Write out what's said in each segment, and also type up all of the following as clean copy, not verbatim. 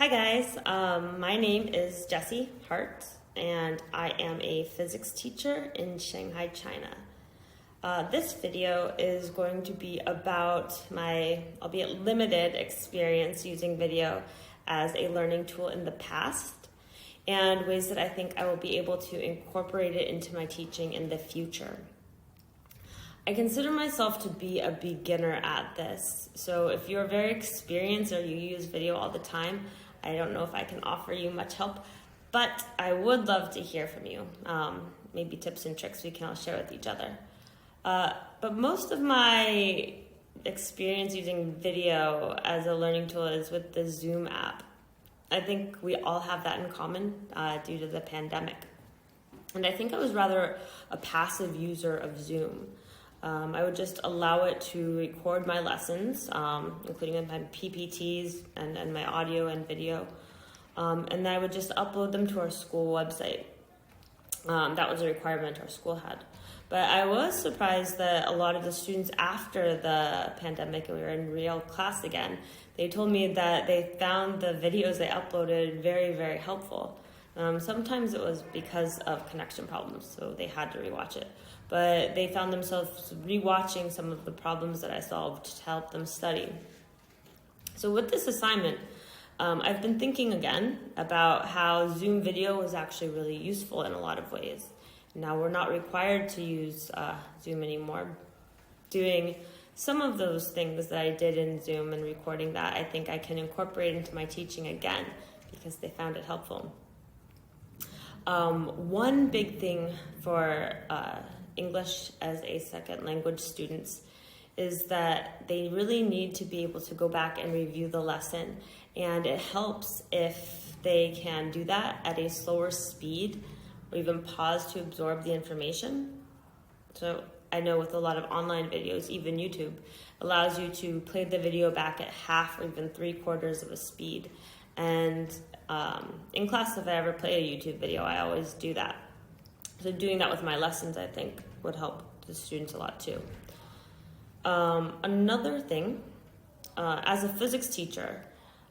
Hi guys, my name is Jessie Hart and I am a physics teacher in Shanghai, China. This video is going to be about my, albeit limited, experience using video as a learning tool in the past and ways that I think I will be able to incorporate it into my teaching in the future. I consider myself to be a beginner at this, so if you're very experienced or you use video all the time, I don't know if I can offer you much help, but I would love to hear from you. Maybe tips and tricks we can all share with each other. But most of my experience using video as a learning tool is with the Zoom app. I think we all have that in common due to the pandemic. And I think I was rather a passive user of Zoom. I would just allow it to record my lessons, including my PPTs and my audio and video. And then I would just upload them to our school website. That was a requirement our school had. But I was surprised that a lot of the students after the pandemic and we were in real class again, they told me that they found the videos they uploaded very, very helpful. Sometimes it was because of connection problems, so they had to rewatch it. But they found themselves rewatching some of the problems that I solved to help them study. So with this assignment, I've been thinking again about how Zoom video was actually really useful in a lot of ways. Now we're not required to use Zoom anymore. Doing some of those things that I did in Zoom and recording that, I think I can incorporate into my teaching again because they found it helpful. One big thing for English as a second language students is that they really need to be able to go back and review the lesson, and it helps if they can do that at a slower speed or even pause to absorb the information. So I know with a lot of online videos, even YouTube allows you to play the video back at half or even 3/4 of a speed. And in class, if I ever play a YouTube video, I always do that. So doing that with my lessons, I think, would help the students a lot too. Another thing, as a physics teacher,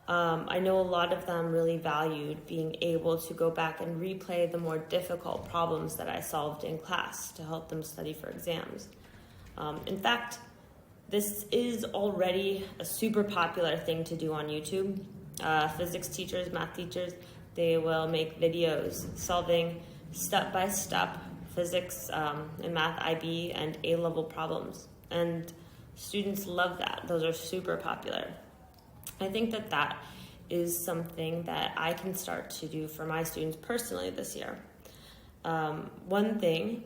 I know a lot of them really valued being able to go back and replay the more difficult problems that I solved in class to help them study for exams. In fact, this is already a super popular thing to do on YouTube. Physics teachers, math teachers, they will make videos solving step-by-step physics and math IB and A-level problems. And students love that. Those are super popular. I think that that is something that I can start to do for my students personally this year. One thing,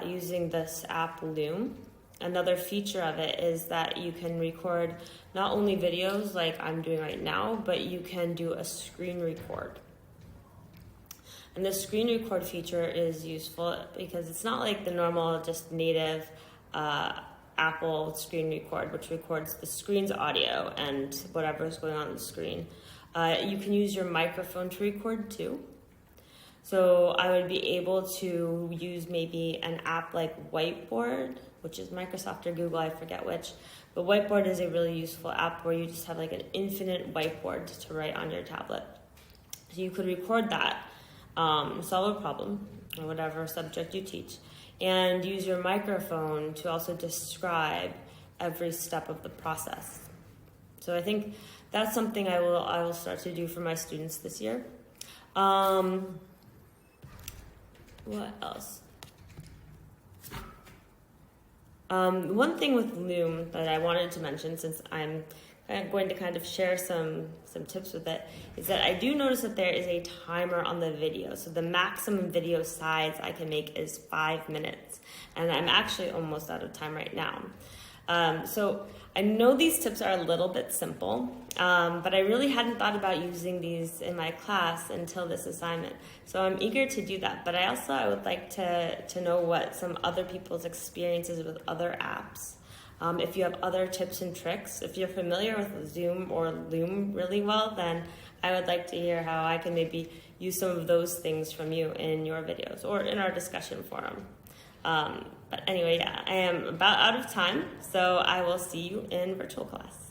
using this app Loom, another feature of it is that you can record not only videos like I'm doing right now, but you can do a screen record. And the screen record feature is useful because it's not like the normal, just native Apple screen record, which records the screen's audio and whatever is going on the screen. You can use your microphone to record too. So I would be able to use maybe an app like Whiteboard, which is Microsoft or Google, I forget which. But Whiteboard is a really useful app where you just have like an infinite whiteboard to write on your tablet. So you could record that, solve a problem or whatever subject you teach, and use your microphone to also describe every step of the process. So I think that's something I will start to do for my students this year. What else? One thing with Loom that I wanted to mention, since I'm going to kind of share some tips with it, is that I do notice that there is a timer on the video. So the maximum video size I can make is 5 minutes. And I'm actually almost out of time right now. So I know these tips are a little bit simple, but I really hadn't thought about using these in my class until this assignment. So I'm eager to do that. But I would like to know what some other people's experiences with other apps. If you have other tips and tricks, if you're familiar with Zoom or Loom really well, then I would like to hear how I can maybe use some of those things from you in your videos or in our discussion forum. But anyway, yeah, I am about out of time, so I will see you in virtual class.